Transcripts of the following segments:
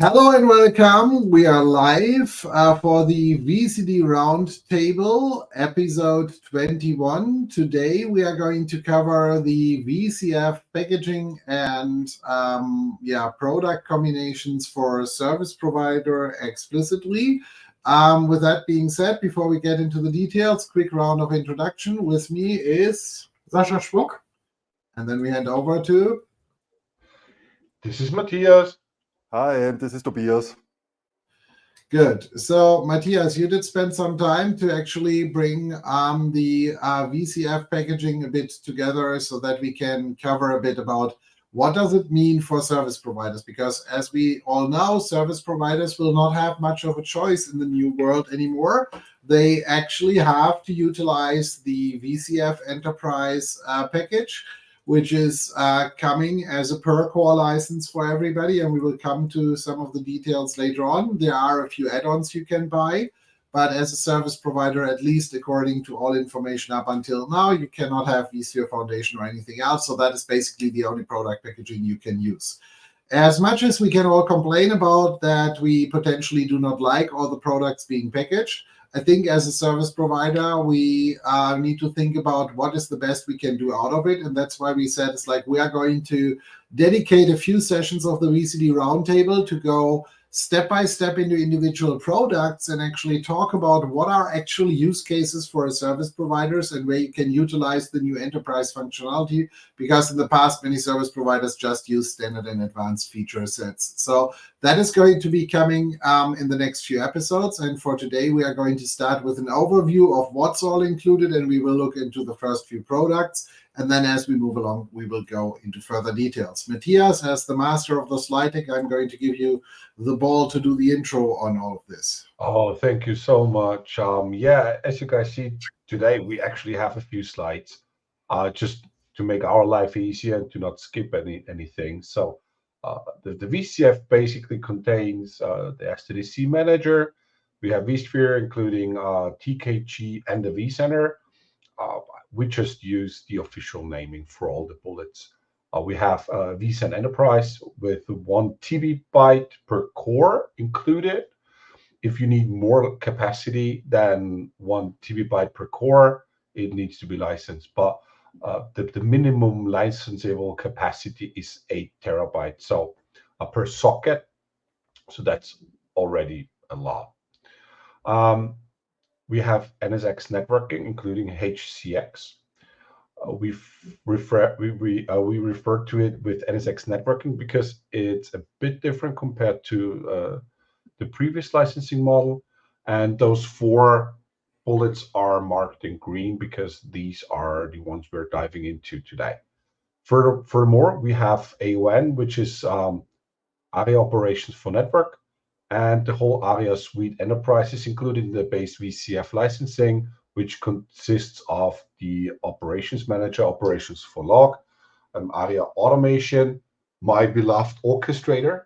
Hello and welcome. We are live for the VCD Roundtable, episode 21. Today we are going to cover the VCF packaging and product combinations for a service provider explicitly. With that being said, before we get into the details, quick round of introduction. With me is Sascha Schmuck, and then we hand over to... This is Matthias. Hi, and this is Tobias. Good. So, Matthias, you did spend some time to actually bring the VCF packaging a bit together so that we can cover a bit about what does it mean for service providers? Because as we all know, service providers will not have much of a choice in the new world anymore. They actually have to utilize the VCF Enterprise package, which is coming as a per-core license for everybody, and we will come to some of the details later on. There are a few add-ons you can buy, but as a service provider, at least according to all information up until now, you cannot have vSphere Foundation or anything else, so that is basically the only product packaging you can use. As much as we can all complain about that we potentially do not like all the products being packaged, I think as a service provider, we need to think about what is the best we can do out of it. And that's why we said it's like we are going to dedicate a few sessions of the VCD Roundtable to go step by step into individual products and actually talk about what are actual use cases for service providers and where you can utilize the new enterprise functionality, because in the past, many service providers just use standard and advanced feature sets. So that is going to be coming in the next few episodes. And for today, we are going to start with an overview of what's all included, and we will look into the first few products. And then as we move along, we will go into further details. Matthias, as the master of the slide deck, I'm going to give you the ball to do the intro on all of this. Oh, thank you so much. As you guys see today, we actually have a few slides just to make our life easier and to not skip anything. So the VCF basically contains the SDDC manager. We have vSphere, including TKG and the vCenter. We just use the official naming for all the bullets. We have VCF Enterprise with 1 TB per core included. If you need more capacity than 1 TB per core, it needs to be licensed. But the minimum licensable capacity is 8 TB, so per socket. So that's already a lot. We have NSX Networking, including HCX. We refer to it with NSX Networking because it's a bit different compared to the previous licensing model. And those 4 bullets are marked in green because these are the ones we're diving into today. Furthermore, we have AON, which is Aria Operations for Network, and the whole Aria Suite Enterprise is included in the base VCF licensing, which consists of the Operations Manager, Operations for Log, Aria Automation, my beloved Orchestrator,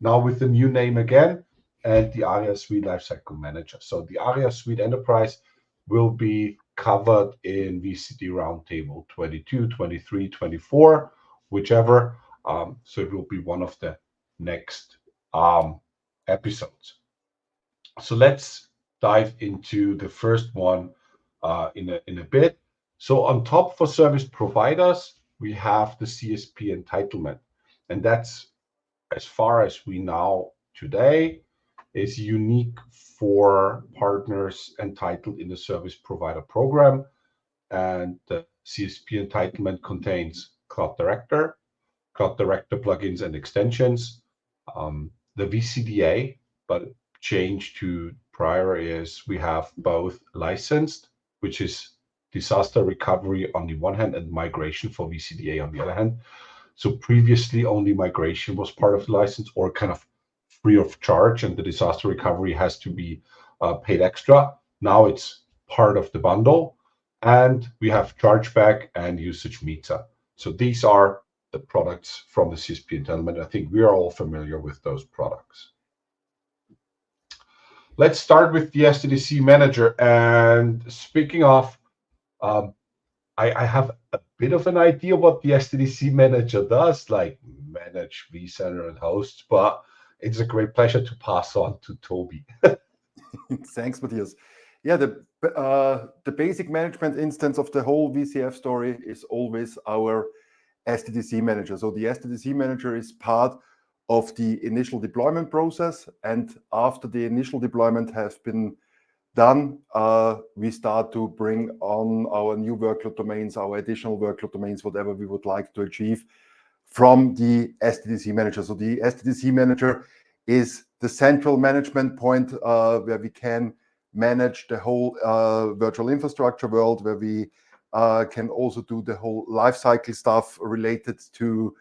now with the new name again, and the Aria Suite Lifecycle Manager. So the Aria Suite Enterprise will be covered in VCD Roundtable 22, 23, 24, whichever. So it will be one of the next episodes. So let's dive into the first one in a bit. So on top for service providers, we have the CSP entitlement, and that's, as far as we know today, is unique for partners entitled in the service provider program. And the CSP entitlement contains Cloud Director plugins and extensions, the VCDA, but change to prior is we have both licensed, which is disaster recovery on the one hand and migration for VCDA on the other hand. So previously only migration was part of the license or kind of free of charge, and the disaster recovery has to be paid extra. Now it's part of the bundle, and we have chargeback and usage meter. So these are the products from the CSP entitlement. I think we are all familiar with those products. Let's start with the SDDC manager. And speaking of, I have a bit of an idea what the SDDC manager does, like manage vCenter and hosts, but it's a great pleasure to pass on to Toby. Thanks, Matthias. Yeah, the basic management instance of the whole VCF story is always our SDDC manager. So the SDDC manager is part of the initial deployment process, and after the initial deployment has been done, we start to bring on our new workload domains, our additional workload domains, whatever we would like to achieve from the SDDC manager. So the SDDC manager is the central management point where we can manage the whole virtual infrastructure world, where we can also do the whole lifecycle stuff related to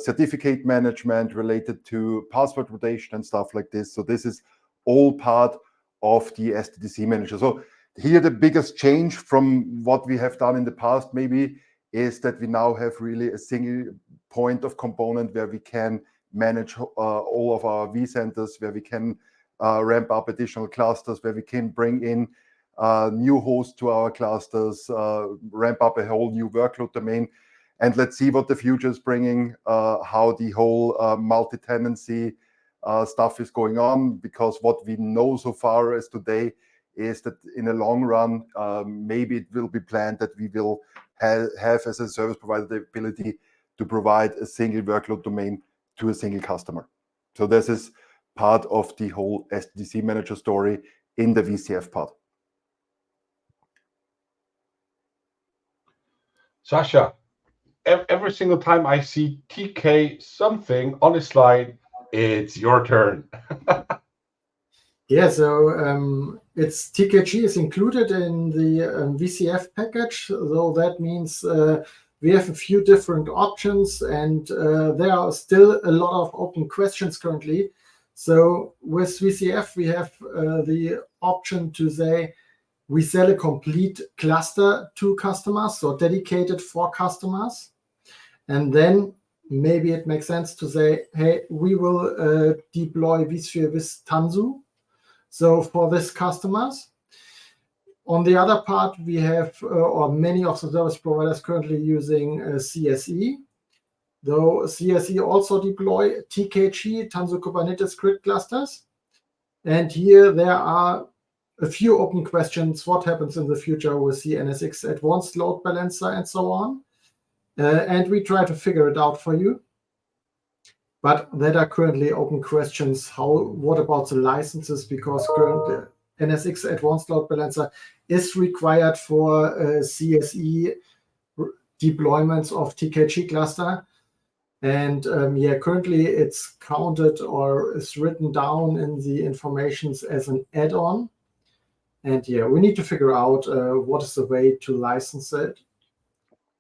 certificate management, related to password rotation and stuff like this. So this is all part of the SDDC manager. So here the biggest change from what we have done in the past maybe is that we now have really a single point of component where we can manage all of our vCenters, where we can ramp up additional clusters, where we can bring in new hosts to our clusters, ramp up a whole new workload domain. And let's see what the future is bringing, how the whole multi-tenancy stuff is going on, because what we know so far as today is that in the long run, maybe it will be planned that we will have as a service provider the ability to provide a single workload domain to a single customer. So this is part of the whole SDDC manager story in the VCF part. Sasha, every single time I see TK something on a slide, it's your turn. Yeah, so it's TKG is included in the VCF package, so that means we have a few different options, and there are still a lot of open questions currently. So with VCF, we have the option to say we sell a complete cluster to customers, so dedicated for customers. And then maybe it makes sense to say, hey, we will deploy vSphere with Tanzu. So for these customers. On the other part, we have, or many of the service providers currently using CSE. Though CSE also deploy TKG, Tanzu Kubernetes Grid clusters. And here there are a few open questions. What happens in the future with the NSX Advanced Load Balancer and so on? And we try to figure it out for you. But that are currently open questions. What about the licenses? Because currently NSX Advanced Load Balancer is required for CSE deployments of TKG cluster. And yeah, currently it's counted or is written down in the informations as an add-on. And yeah, we need to figure out what is the way to license it.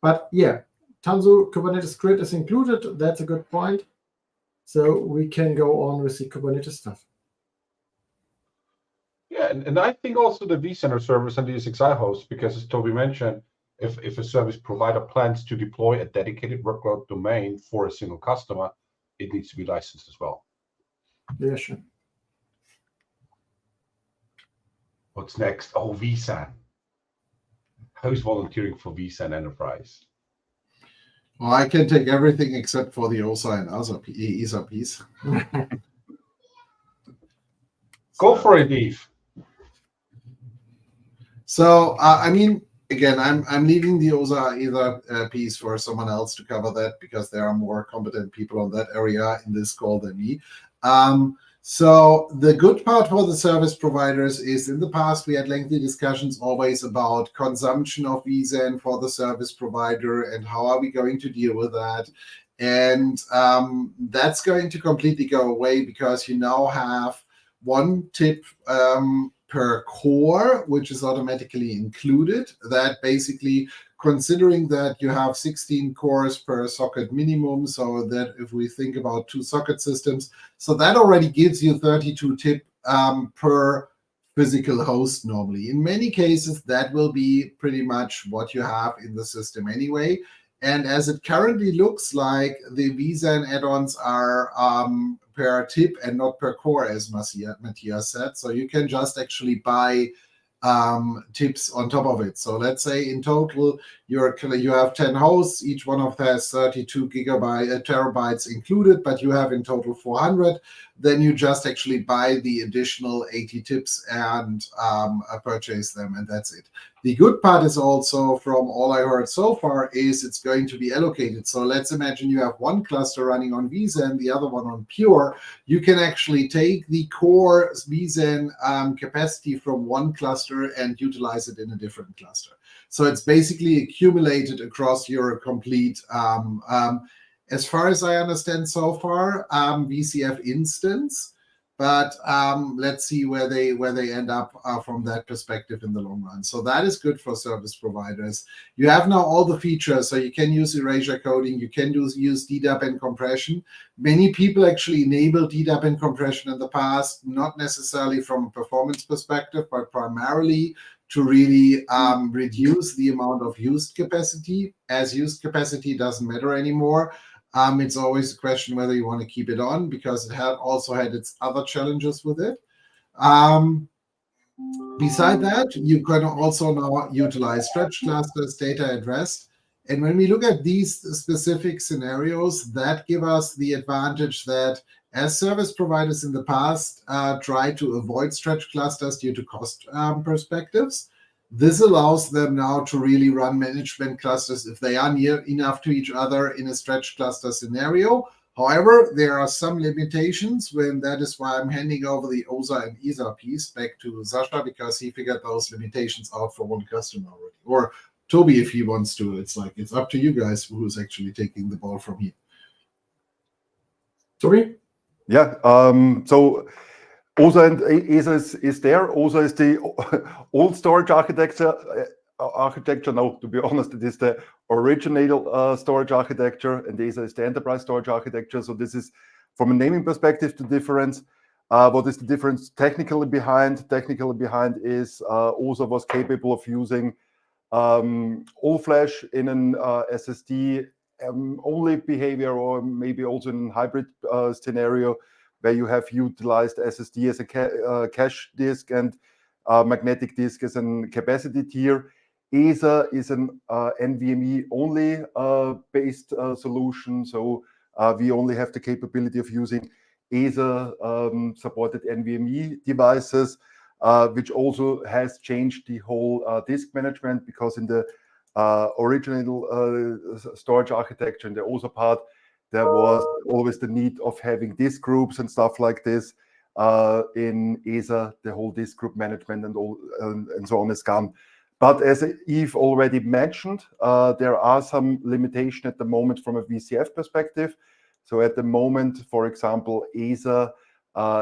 But yeah, Tanzu Kubernetes Grid is included. That's a good point. So we can go on with the Kubernetes stuff. Yeah, and I think also the vCenter servers and the ESXi hosts, because as Toby mentioned, if a service provider plans to deploy a dedicated workload domain for a single customer, it needs to be licensed as well. Yeah, sure. What's next? Oh, vSAN. Who's volunteering for vSAN Enterprise? Well, I can take everything except for the OSA and ESA piece. Go for it, Eve. So, I mean, again, I'm leaving the OSA ESA piece for someone else to cover that, because there are more competent people on that area in this call than me. So the good part for the service providers is, in the past, we had lengthy discussions always about consumption of vSAN for the service provider and how are we going to deal with that. And that's going to completely go away, because you now have one tip per core, which is automatically included. That basically, considering that you have 16 cores per socket minimum, so that if we think about 2 socket systems, so that already gives you 32 tip per physical host normally. In many cases, that will be pretty much what you have in the system anyway. And as it currently looks like, the vSAN add-ons are per tip and not per core, as Matthias said. So you can just actually buy tips on top of it. So let's say in total you have 10 hosts, each one of them has 32 terabytes included, but you have in total 400. Then you just actually buy the additional 80 tips and purchase them, and that's it. The good part is also, from all I heard so far, is it's going to be allocated. So let's imagine you have one cluster running on vSAN, the other one on Pure. You can actually take the core vSAN capacity from one cluster and utilize it in a different cluster. So it's basically accumulated across your complete, as far as I understand so far, VCF instance. But let's see where they end up from that perspective in the long run. So that is good for service providers. You have now all the features, so you can use erasure coding, you can use DDAP and compression. Many people actually enabled DDAP and compression in the past, not necessarily from a performance perspective, but primarily to really reduce the amount of used capacity, as used capacity doesn't matter anymore. It's always a question whether you want to keep it on, because it also had its other challenges with it. Beside that, you can also now utilize stretch clusters, data at rest. And when we look at these specific scenarios, that give us the advantage that as service providers in the past tried to avoid stretch clusters due to cost perspectives, this allows them now to really run management clusters if they are near enough to each other in a stretch cluster scenario. However, there are some limitations, when that is why I'm handing over the OSA and ESA piece back to Sasha, because he figured those limitations out for one customer already. Or Toby, if he wants to. It's up to you guys who's actually taking the ball from here. Toby? Yeah. So OSA and ESA is there. OSA is the old storage architecture. No, to be honest, it is the original storage architecture, and ESA is the enterprise storage architecture. So this is, from a naming perspective, the difference. What is the difference technically behind? Technically behind is OSA was capable of using all flash in an SSD only behavior, or maybe also in a hybrid scenario, where you have utilized SSD as a cache disk and magnetic disk as a capacity tier. ESA is an NVMe only based solution. So we only have the capability of using ESA supported NVMe devices, which also has changed the whole disk management, because in the original storage architecture, in the OSA part, there was always the need of having disk groups and stuff like this. In ESA, the whole disk group management and so on is gone. But as Yves already mentioned, there are some limitations at the moment from a VCF perspective. So at the moment, for example, ESA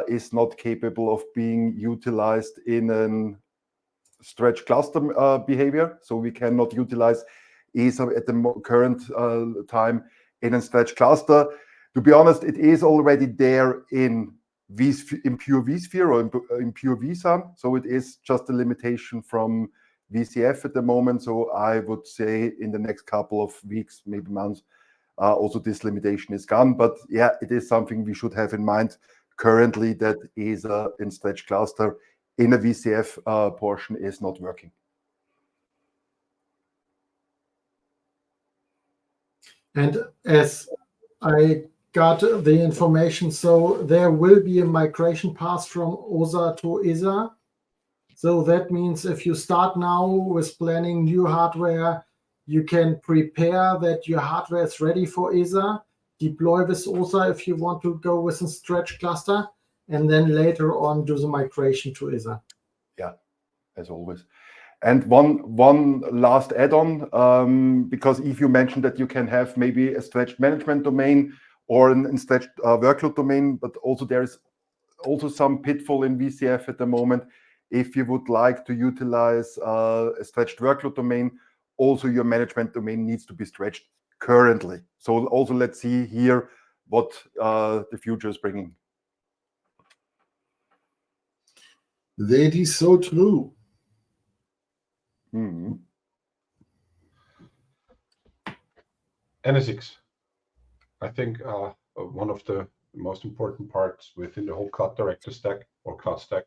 is not capable of being utilized in a stretch cluster behavior. So we cannot utilize ESA at the current time in a stretch cluster. To be honest, it is already there in pure vSphere or in pure vSAN. So it is just a limitation from VCF at the moment. So I would say in the next couple of weeks, maybe months, also this limitation is gone. But yeah, it is something we should have in mind currently, that ESA in stretch cluster in a VCF portion is not working. And as I got the information, so there will be a migration path from OSA to ESA. So that means if you start now with planning new hardware, you can prepare that your hardware is ready for ESA, deploy with OSA if you want to go with a stretch cluster, and then later on do the migration to ESA. Yeah, as always. And one last add-on, because if you mentioned that you can have maybe a stretched management domain or a stretched workload domain, but also there is also some pitfall in VCF at the moment. If you would like to utilize a stretched workload domain, also your management domain needs to be stretched currently. So also let's see here what the future is bringing. That is so true. Mm-hmm. NSX, I think one of the most important parts within the whole cloud director stack or cloud stack.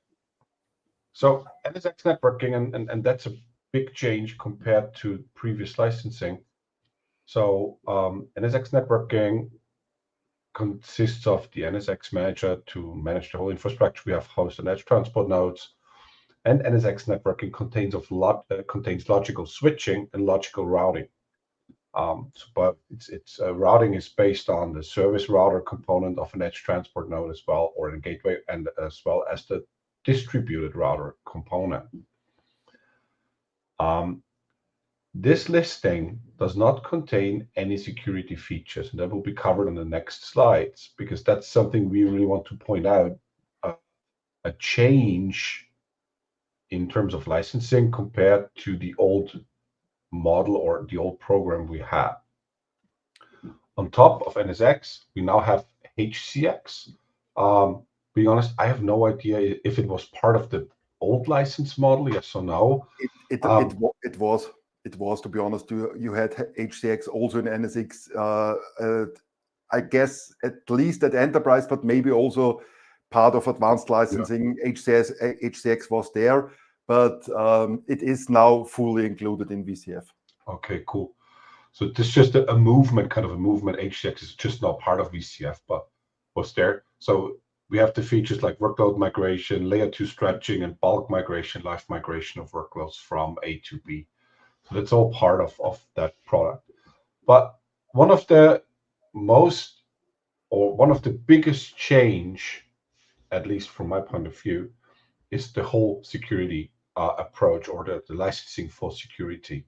So NSX networking, and that's a big change compared to previous licensing. So NSX networking consists of the NSX manager to manage the whole infrastructure. We have host and edge transport nodes, and NSX networking contains logical switching and logical routing. But its routing is based on the service router component of an edge transport node as well, or a gateway, and as well as the distributed router component. This listing does not contain any security features, and that will be covered in the next slides, because that's something we really want to point out, a change in terms of licensing compared to the old model or the old program we had. On top of NSX, we now have HCX. Being honest, I have no idea if it was part of the old license model, yes or no. It was, to be honest. You had HCX also in NSX, I guess at least at Enterprise, but maybe also part of advanced licensing. Yeah. HCX was there, but it is now fully included in VCF. Okay, cool. So this is just a movement, kind of a movement. HCX is just not part of VCF, but was there. So we have the features like workload migration, layer 2 stretching, and bulk migration, live migration of workloads from A to B. So that's all part of that product. But one of the biggest change, at least from my point of view, is the whole security approach, or the licensing for security.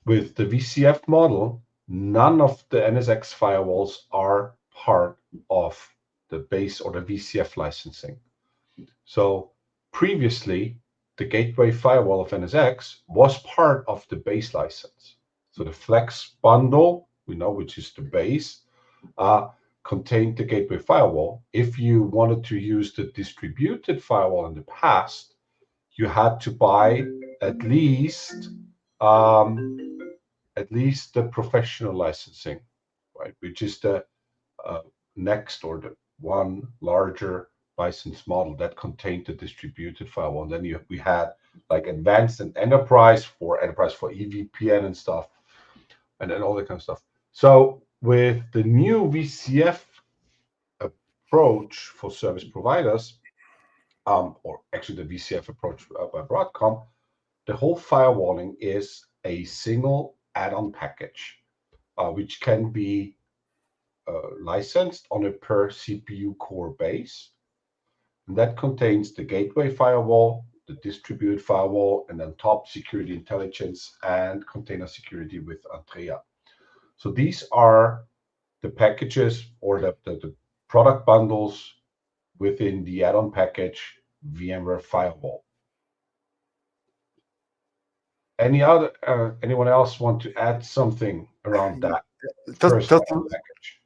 With the VCF model, none of the NSX firewalls are part of the base or the VCF licensing. So previously, the gateway firewall of NSX was part of the base license. So the Flex bundle, we know, which is the base, contained the gateway firewall. If you wanted to use the distributed firewall in the past, you had to buy at least the professional licensing, right? Which is the next, or the one larger license model that contained the distributed firewall. And then we had like advanced and enterprise for EVPN and stuff, and then all that kind of stuff. So with the new VCF approach for service providers, or actually the VCF approach by Broadcom, the whole firewalling is a single add-on package, which can be licensed on a per CPU core base. And that contains the gateway firewall, the distributed firewall, and then top security intelligence and container security with Aria. So these are the packages, or the product bundles within the add-on package VMware Firewall. Anyone else want to add something around that?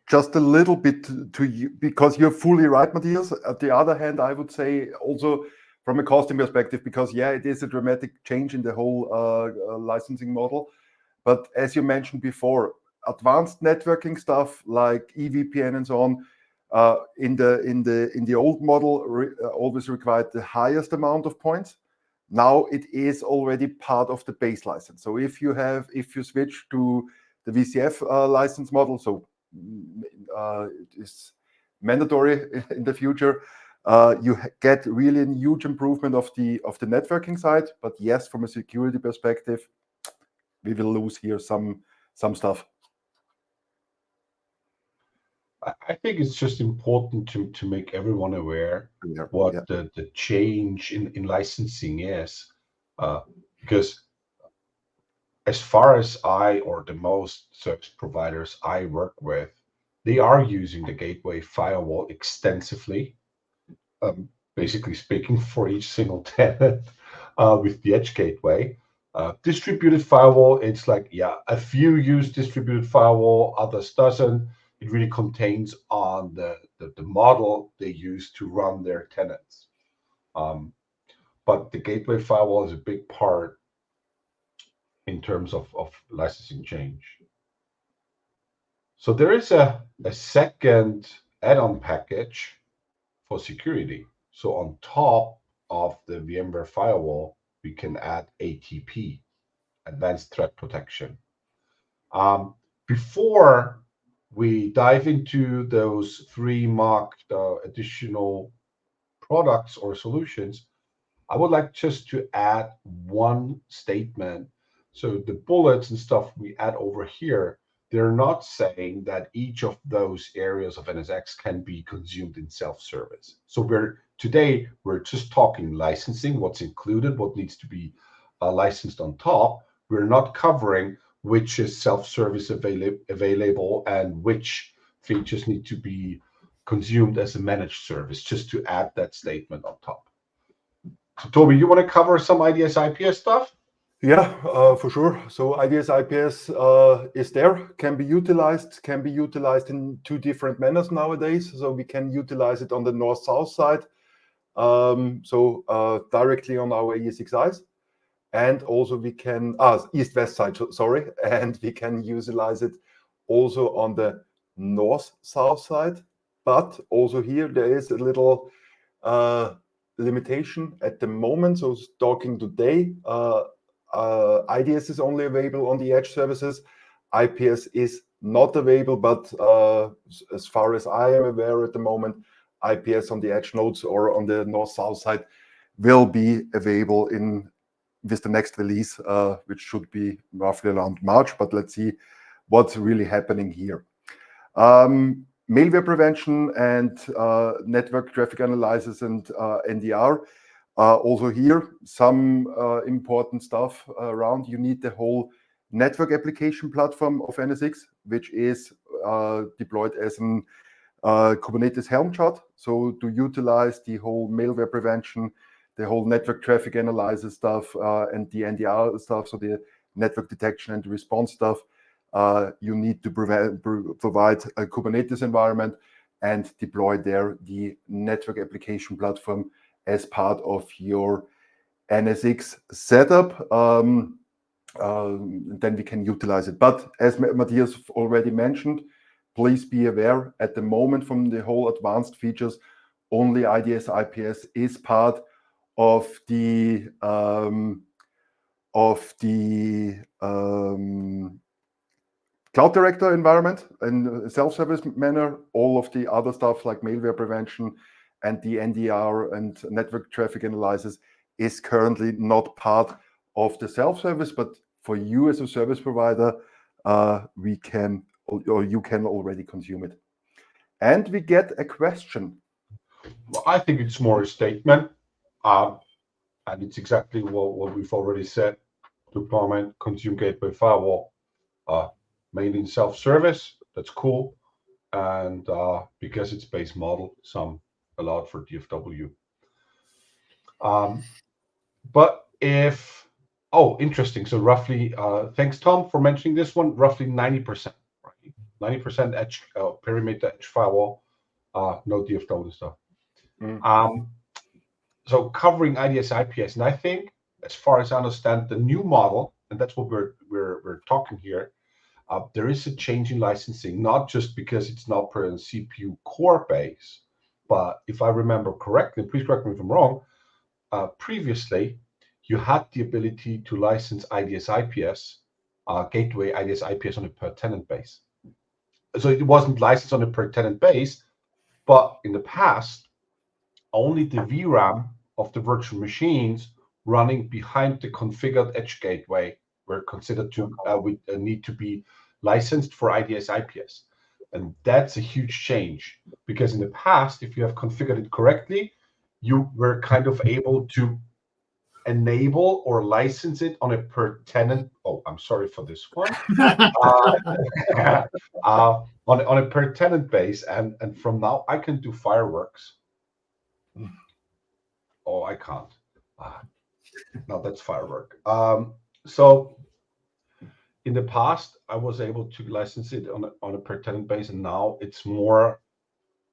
Just a little bit to you, because you're fully right, Matthias. At the other hand, I would say also from a costing perspective, because yeah, it is a dramatic change in the whole licensing model. But as you mentioned before, advanced networking stuff like EVPN and so on, in the old model always required the highest amount of points. Now it is already part of the base license. So if you switch to the VCF license model, so it is mandatory in the future, you get really a huge improvement of the networking side. But yes, from a security perspective, we will lose here some stuff. I think it's just important to make everyone aware what the change in licensing is, because as far as or the most service providers I work with, they are using the gateway firewall extensively, basically speaking, for each single tenant with the edge gateway. Distributed firewall, it's like, yeah, a few use distributed firewall, others doesn't. It really contains on the model they use to run their tenants. But the gateway firewall is a big part in terms of licensing change. So there is a second add-on package for security. So on top of the VMware firewall, we can add ATP, Advanced Threat Protection. Before we dive into those three marked additional products or solutions, I would like just to add one statement. So the bullets and stuff we add over here, they're not saying that each of those areas of NSX can be consumed in self-service. So today we're just talking licensing, what's included, what needs to be licensed on top. We're not covering which is self-service available and which features need to be consumed as a managed service, just to add that statement on top. So Toby, you want to cover some IDS IPS stuff? Yeah, for sure. So IDS IPS is there, can be utilized in two different manners nowadays. So we can utilize it on the north-south side, directly on our ESXis. And also we can, east-west side, sorry, and we can utilize it also on the north-south side. But also here there is a little limitation at the moment. So talking today, IDS is only available on the edge services. IPS is not available, but as far as I am aware at the moment, IPS on the edge nodes or on the north-south side will be available with the next release, which should be roughly around March, but let's see what's really happening here. Malware prevention and network traffic analysis and NDR. Also here, some important stuff around. You need the whole network application platform of NSX, which is deployed as an Kubernetes Helm chart. So to utilize the whole malware prevention, the whole network traffic analysis stuff, and the NDR stuff, so the network detection and response stuff, you need to provide a Kubernetes environment and deploy there the network application platform as part of your NSX setup. Then we can utilize it. But as Matthias already mentioned, please be aware at the moment from the whole advanced features, only IDS IPS is part of the Cloud Director environment in a self-service manner. All of the other stuff like malware prevention and the NDR and network traffic analysis is currently not part of the self-service, but for you as a service provider, you can already consume it. And we get a question. Well, I think it's more a statement, and it's exactly what we've already said. Deployment, consume gateway firewall, mainly in self-service. That's cool, and because it's base model, some allowed for DFW. But if interesting. So roughly, thanks Tom for mentioning this one. Roughly 90%, right? 90% edge perimeter edge firewall, no DFW stuff. So covering IDS IPS, and I think, as far as I understand, the new model, and that's what we're talking here. There is a change in licensing, not just because it's not per CPU core base, but if I remember correctly, please correct me if I'm wrong. Previously, you had the ability to license IDS IPS, gateway IDS IPS on a per tenant base. So it wasn't licensed on a per tenant base, but in the past, only the VRAM of the virtual machines running behind the configured edge gateway were considered to need to be licensed for IDS IPS. And that's a huge change, because in the past, if you have configured it correctly, you were kind of able to enable or license it on a per tenant. Oh, I'm sorry for this one. On a per tenant base, and from now I can do fireworks. Oh, I can't. No, that's firework. So in the past, I was able to license it on a per tenant base, and now it's more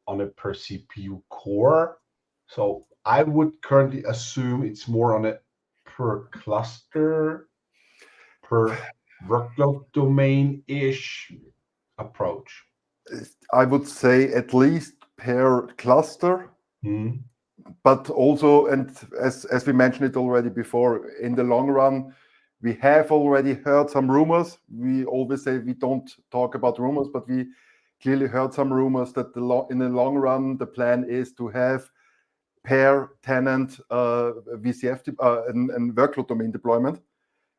on a per CPU core. So I would currently assume it's more on a per cluster, per workload domain-ish approach. I would say at least per cluster. but also, and as we mentioned it already before, in the long run, we have already heard some rumors. We always say we don't talk about rumors, but we clearly heard some rumors that in the long run, the plan is to have pair tenant VCF and workload domain deployment.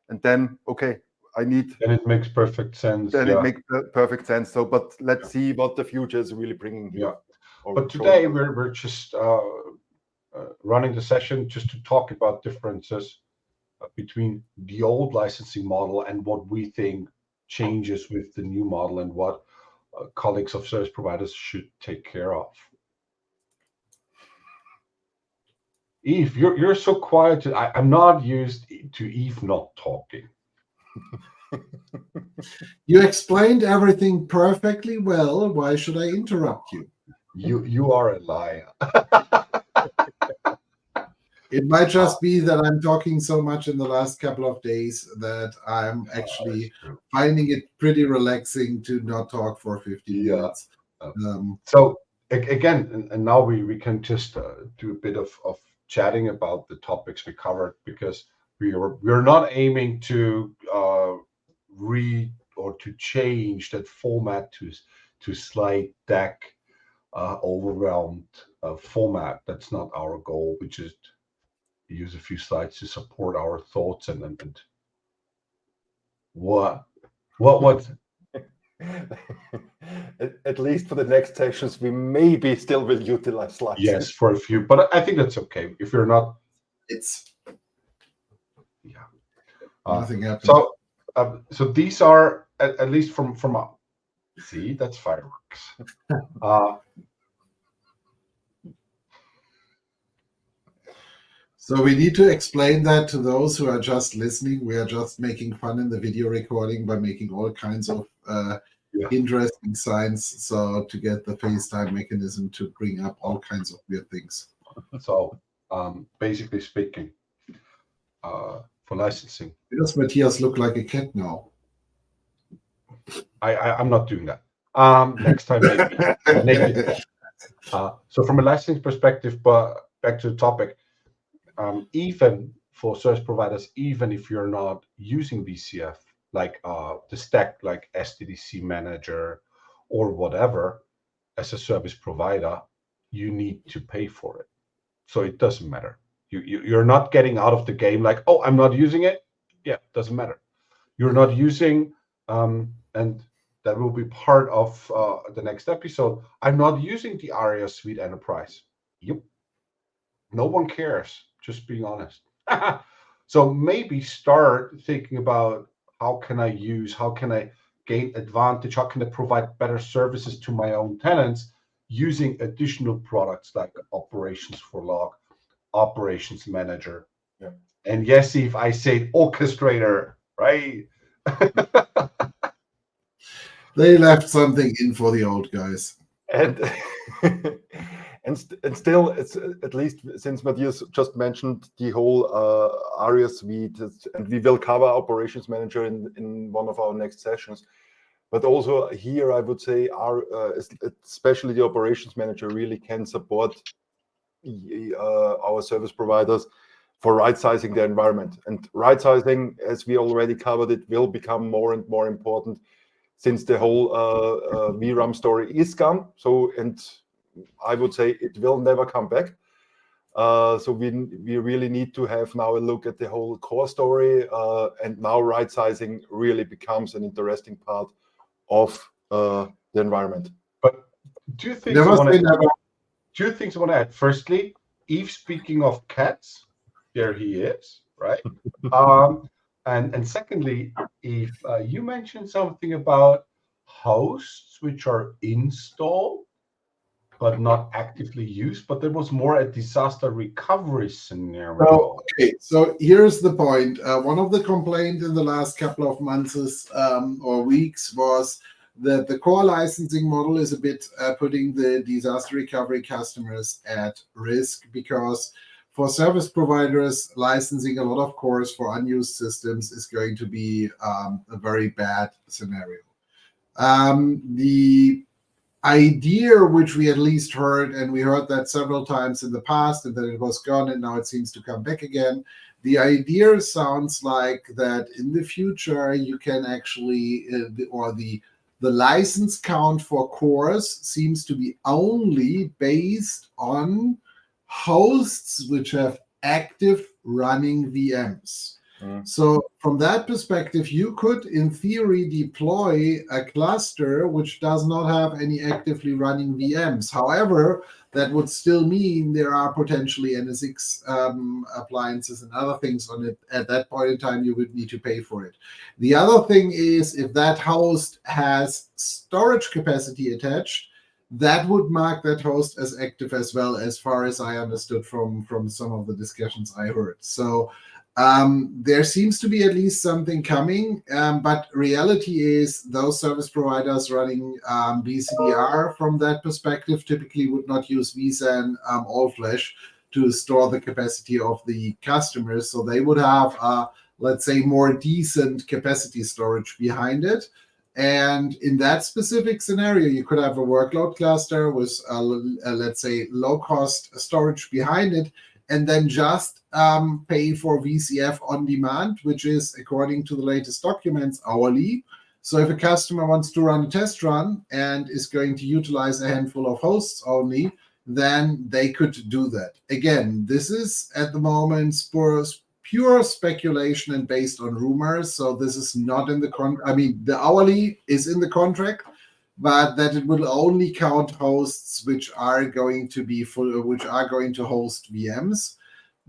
And then, okay, And it makes perfect sense. Then it makes perfect sense. So, but let's see what the future is really bringing here. Yeah. But today we're just running the session just to talk about differences between the old licensing model and what we think changes with the new model and what colleagues of service providers should take care of. Eve, you're so quiet. I'm not used to Eve not talking. You explained everything perfectly well. Why should I interrupt you? You are a liar. It might just be that I'm talking so much in the last couple of days that I'm actually finding it pretty relaxing to not talk for 15 minutes. So again, and now we can just do a bit of chatting about the topics we covered, because we're not aiming to read or to change that format to slide deck overwhelmed format. That's not our goal. We just use a few slides to support our thoughts and what at least for the next sessions, we maybe still will utilize slides. Yes, for a few, but I think that's okay. If you're not, it's nothing happens. So these are at least from see, that's fireworks. So we need to explain that to those who are just listening. We are just making fun in the video recording by making all kinds of interesting signs, so to get the FaceTime mechanism to bring up all kinds of weird things. So basically speaking, for licensing. Does Matthias look like a cat now? I'm not doing that. Next time maybe. So from a licensing perspective, but back to the topic, even for service providers, even if you're not using VCF, like the stack like SDDC manager or whatever, as a service provider, you need to pay for it. So it doesn't matter. You're not getting out of the game like, oh, I'm not using it. Yeah, doesn't matter. You're not using, and that will be part of the next episode. I'm not using the Aria Suite Enterprise. Yep. No one cares, just being honest. So maybe start thinking about how can I gain advantage? How can I provide better services to my own tenants using additional products like Operations for Log, Operations Manager. Yeah. And yes, if I say Orchestrator, right? They left something in for the old guys. And and still, it's at least since Matthias just mentioned the whole Aria suite, and we will cover Operations Manager in one of our next sessions. But also here, I would say, especially the Operations Manager really can support our service providers for right-sizing their environment. And right-sizing, as we already covered it, will become more and more important since the whole VRAM story is gone. So, and I would say it will never come back. So we really need to have now a look at the whole core story, and now right-sizing really becomes an interesting part of the environment. But two things I want to add. Firstly, Eve, speaking of cats, there he is, right? And secondly, Eve, you mentioned something about hosts which are installed but not actively used, but there was more a disaster recovery scenario. So here's the point. One of the complaints in the last couple of months or weeks was that the core licensing model is a bit putting the disaster recovery customers at risk, because for service providers, licensing a lot of cores for unused systems is going to be a very bad scenario. The idea which we at least heard, and we heard that several times in the past, and then it was gone, and now it seems to come back again. The idea sounds like that in the future you can actually, the license count for cores seems to be only based on hosts which have active running VMs. So from that perspective, you could, in theory, deploy a cluster which does not have any actively running VMs. However, that would still mean there are potentially NSX appliances and other things on it. At that point in time, you would need to pay for it. The other thing is, if that host has storage capacity attached, that would mark that host as active as well, as far as I understood from some of the discussions I heard. So there seems to be at least something coming, but reality is those service providers running BCDR from that perspective typically would not use vSAN all-flash to store the capacity of the customers. So they would have, let's say, more decent capacity storage behind it. And in that specific scenario, you could have a workload cluster with, let's say, low-cost storage behind it, and then just pay for VCF on demand, which is, according to the latest documents, hourly. So if a customer wants to run a test run and is going to utilize a handful of hosts only, then they could do that. Again, this is at the moment pure speculation and based on rumors. So this is not in the contract. I mean, the hourly is in the contract, but that it will only count hosts which are going to be which are going to host VMs.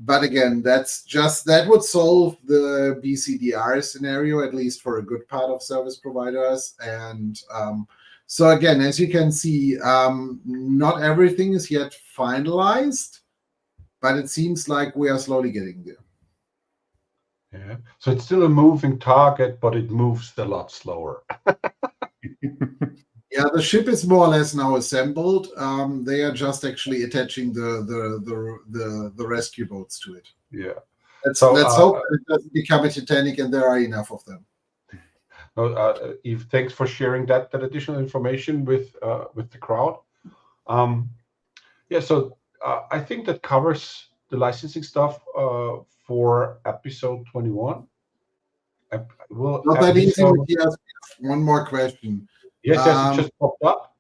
But again, that would solve the BCDR scenario, at least for a good part of service providers. And so again, as you can see, not everything is yet finalized, but it seems like we are slowly getting there. Yeah, so it's still a moving target, but it moves a lot slower. Yeah, the ship is more or less now assembled. They are just actually attaching the rescue boats to it. Yeah. Let's hope it doesn't become a Titanic, and there are enough of them. Eve, thanks for sharing that additional information with the crowd. Yeah, so I think that covers the licensing stuff for episode 21. Not that easy, Matthias. One more question. Yes, it just popped up.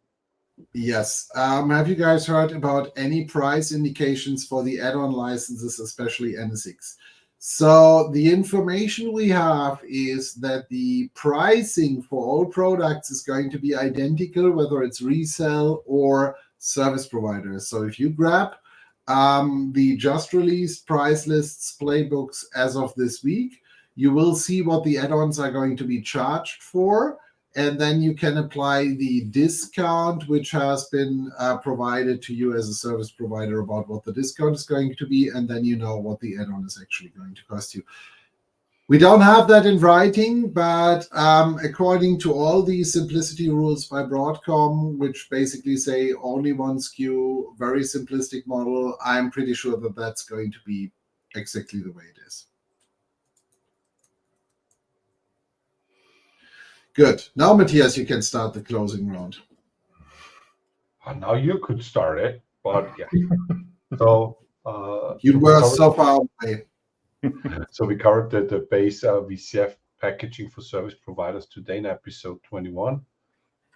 Yes. Have you guys heard about any price indications for the add-on licenses, especially NSX? So the information we have is that the pricing for all products is going to be identical, whether it's resale or service providers. So if you grab the just released price lists playbooks as of this week, you will see what the add-ons are going to be charged for. And then you can apply the discount, which has been provided to you as a service provider about what the discount is going to be. And then you know what the add-on is actually going to cost you. We don't have that in writing, but according to all the simplicity rules by Broadcom, which basically say only one SKU, very simplistic model, I'm pretty sure that that's going to be exactly the way it is. Good. Now, Matthias, you can start the closing round. Now you could start it, but yeah. So you were so far away. So we covered the base VCF packaging for service providers today in episode 21.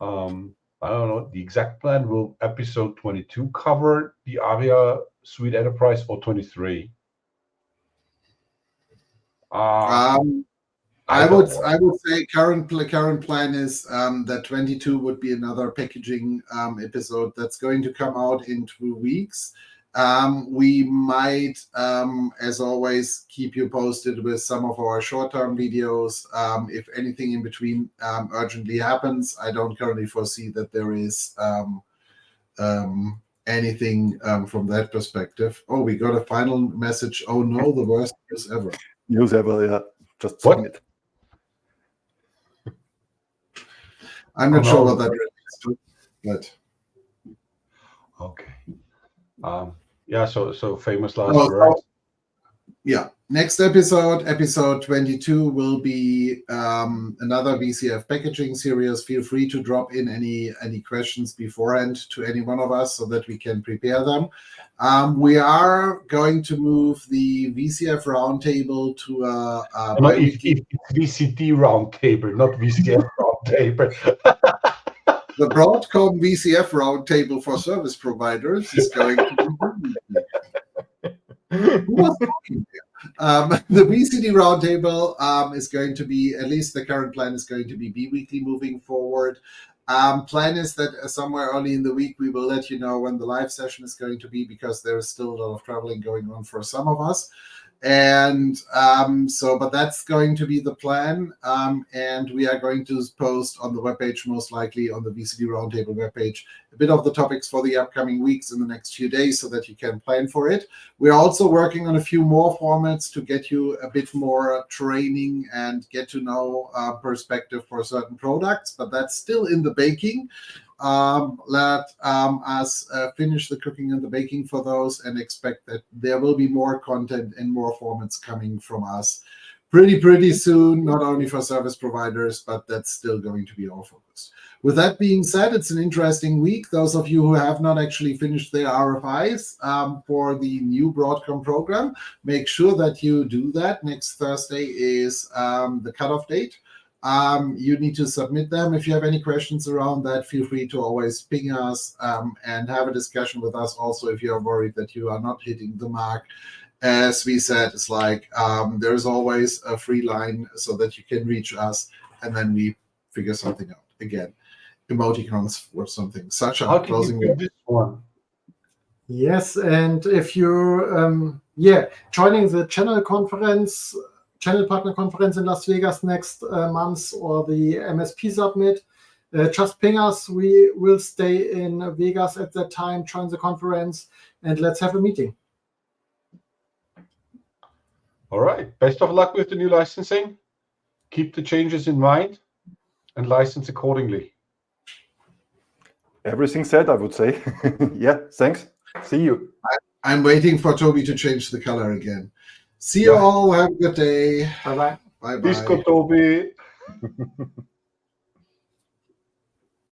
I don't know the exact plan. Will episode 22 cover the Aria Suite Enterprise or 23? I would say current plan is that 22 would be another packaging episode that's going to come out in 2 weeks. We might, as always, keep you posted with some of our short-term videos. If anything in between urgently happens, I don't currently foresee that there is anything from that perspective. Oh, we got a final message. Oh no, the worst news ever. News ever, yeah. Just saying it. I'm not sure what that relates to, but okay. Yeah. So famous last words. Yeah. Next episode, episode 22, will be another VCF packaging series. Feel free to drop in any questions beforehand to any one of us so that we can prepare them. We are going to move the VCF Roundtable to a it's VCD Roundtable, not VCF Roundtable. The Broadcom VCF Roundtable for service providers is going to be Who was talking there? The VCD Roundtable is going to be, at least the current plan is going to be bi-weekly moving forward. Plan is that somewhere early in the week, we will let you know when the live session is going to be, because there is still a lot of traveling going on for some of us. And but that's going to be the plan. And we are going to post on the webpage, most likely on the VCD Roundtable webpage, a bit of the topics for the upcoming weeks in the next few days so that you can plan for it. We're also working on a few more formats to get you a bit more training and get to know perspective for certain products, but that's still in the baking. Let us finish the cooking and the baking for those, and expect that there will be more content and more formats coming from us pretty soon, not only for service providers, but that's still going to be our focus. With that being said, it's an interesting week. Those of you who have not actually finished their RFIs for the new Broadcom program, make sure that you do that. Next Thursday is the cutoff date. You need to submit them. If you have any questions around that, feel free to always ping us and have a discussion with us. Also, if you are worried that you are not hitting the mark, as we said, it's like there's always a free line so that you can reach us, and then we figure something out. Again, emoticons or something. Such a closing do this one? Yes, and if you're joining the channel partner conference in Las Vegas next month, or the MSP Submit, just ping us. We will stay in Vegas at that time, join the conference, and let's have a meeting. All right. Best of luck with the new licensing. Keep the changes in mind and license accordingly. Everything said, I would say. Yeah, thanks. See you. I'm waiting for Toby to change the color again. See you all. Have a good day. Bye-bye. Bye-bye. Disco Toby.